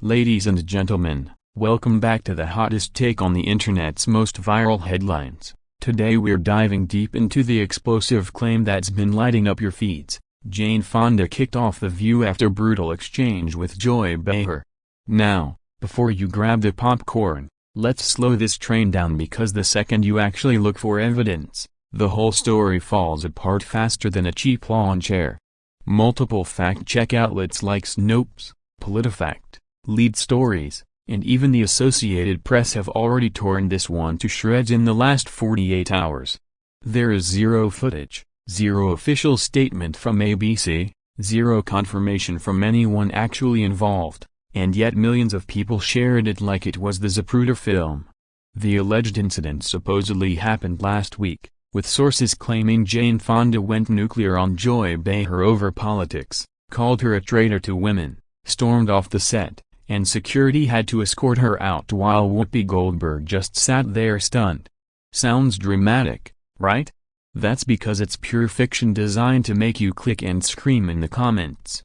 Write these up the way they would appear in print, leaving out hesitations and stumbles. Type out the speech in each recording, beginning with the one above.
Ladies and gentlemen, welcome back to the hottest take on the internet's most viral headlines. Today we're diving deep into the explosive claim that's been lighting up your feeds. Jane Fonda kicked off The View after brutal exchange with Joy Behar. Now, before you grab the popcorn, let's slow this train down because the second you actually look for evidence, the whole story falls apart faster than a cheap lawn chair. Multiple fact-check outlets like Snopes, PolitiFact, Lead Stories, and even the Associated Press have already torn this one to shreds in the last 48 hours. There is zero footage, zero official statement from ABC, zero confirmation from anyone actually involved, and yet millions of people shared it like it was the Zapruder film. The alleged incident supposedly happened last week, with sources claiming Jane Fonda went nuclear on Joy Behar over politics, called her a traitor to women, stormed off the set, and security had to escort her out while Whoopi Goldberg just sat there stunned. Sounds dramatic, right? That's because it's pure fiction designed to make you click and scream in the comments.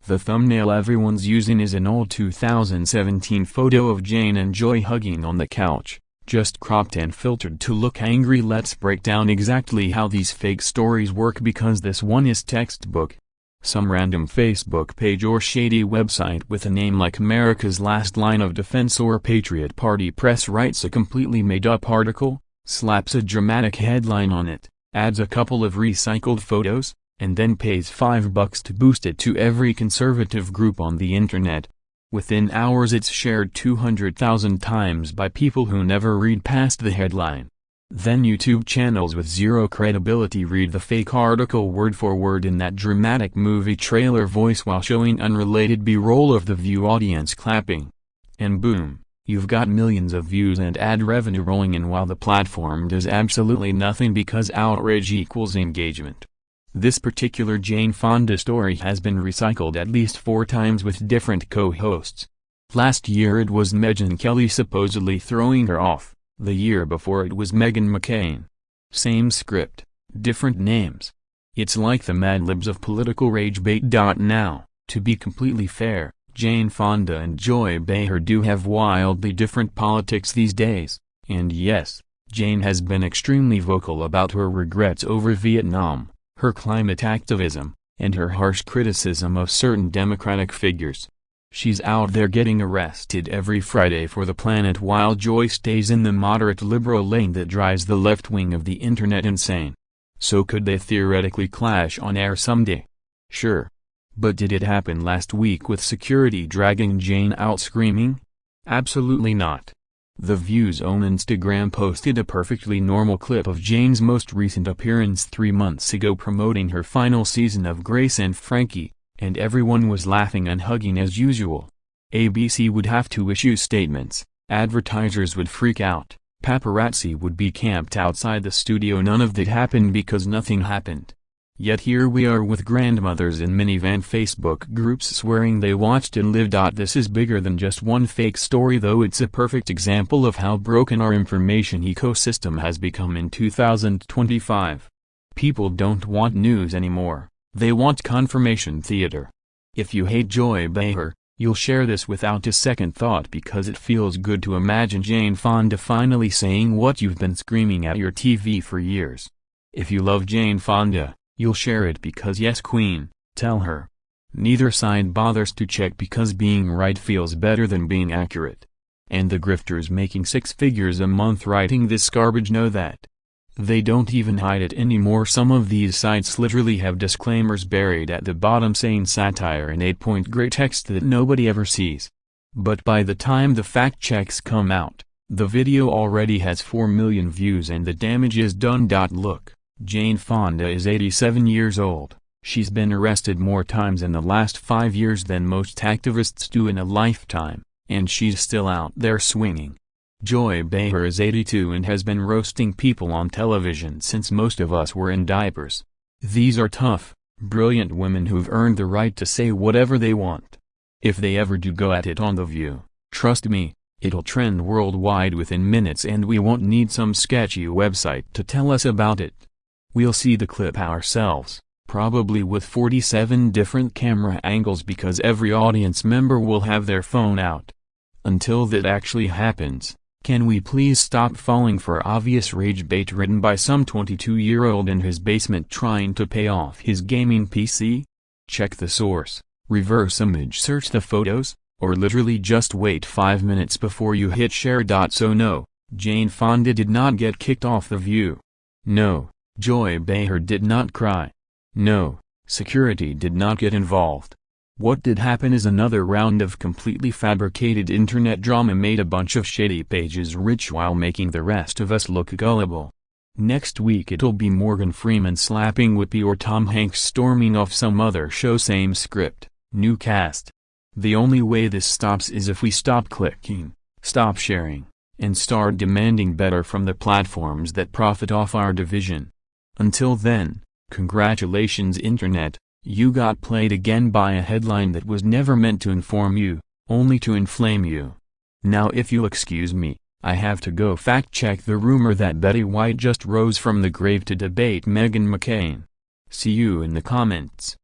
The thumbnail everyone's using is an old 2017 photo of Jane and Joy hugging on the couch, just cropped and filtered to look angry. Let's break down exactly how these fake stories work because this one is textbook. Some random Facebook page or shady website with a name like America's Last Line of Defense or Patriot Party Press writes a completely made-up article, slaps a dramatic headline on it, adds a couple of recycled photos, and then pays $5 to boost it to every conservative group on the internet. Within hours it's shared 200,000 times by people who never read past the headline. Then YouTube channels with zero credibility read the fake article word for word in that dramatic movie trailer voice while showing unrelated B-roll of the View audience clapping. And boom, you've got millions of views and ad revenue rolling in while the platform does absolutely nothing because outrage equals engagement. This particular Jane Fonda story has been recycled at least 4 times with different co-hosts. Last year it was Megyn Kelly supposedly throwing her off. The year before it was Meghan McCain. Same script, different names. It's like the Mad Libs of political rage bait. Now, to be completely fair, Jane Fonda and Joy Behar do have wildly different politics these days, and yes, Jane has been extremely vocal about her regrets over Vietnam, her climate activism, and her harsh criticism of certain Democratic figures. She's out there getting arrested every Friday for the planet while Joy stays in the moderate liberal lane that drives the left wing of the internet insane. So could they theoretically clash on air someday? Sure. But did it happen last week with security dragging Jane out screaming? Absolutely not. The View's own Instagram posted a perfectly normal clip of Jane's most recent appearance 3 months ago promoting her final season of Grace and Frankie. And everyone was laughing and hugging as usual. ABC would have to issue statements, advertisers would freak out, paparazzi would be camped outside the studio. None of that happened because nothing happened. Yet here we are with grandmothers in minivan Facebook groups swearing they watched and lived. This is bigger than just one fake story, though it's a perfect example of how broken our information ecosystem has become in 2025. People don't want news anymore. They want confirmation theater. If you hate Joy Behar, you'll share this without a second thought because it feels good to imagine Jane Fonda finally saying what you've been screaming at your TV for years. If you love Jane Fonda, you'll share it because yes queen, tell her. Neither side bothers to check because being right feels better than being accurate. And the grifters making 6 figures a month writing this garbage know that. They don't even hide it anymore. Some of these sites literally have disclaimers buried at the bottom saying satire in 8-point gray text that nobody ever sees. But by the time the fact checks come out, the video already has 4 million views and the damage is done. Look, Jane Fonda is 87 years old. She's been arrested more times in the last 5 years than most activists do in a lifetime, and she's still out there swinging. Joy Behar is 82 and has been roasting people on television since most of us were in diapers. These are tough, brilliant women who've earned the right to say whatever they want. If they ever do go at it on The View, trust me, it'll trend worldwide within minutes and we won't need some sketchy website to tell us about it. We'll see the clip ourselves. probably with 47 different camera angles because every audience member will have their phone out. Until that actually happens, can we please stop falling for obvious rage bait written by some 22-year-old in his basement trying to pay off his gaming PC? Check the source, reverse image search the photos, or literally just wait 5 minutes before you hit share. So no, Jane Fonda did not get kicked off The View. No, Joy Behar did not cry. No, security did not get involved. What did happen is another round of completely fabricated internet drama made a bunch of shady pages rich while making the rest of us look gullible. Next week it'll be Morgan Freeman slapping Whoopi or Tom Hanks storming off some other show, same script, new cast. The only way this stops is if we stop clicking, stop sharing, and start demanding better from the platforms that profit off our division. Until then, congratulations Internet, you got played again by a headline that was never meant to inform you, only to inflame you. Now if you'll excuse me, I have to go fact-check the rumor that Betty White just rose from the grave to debate Meghan McCain. See you in the comments.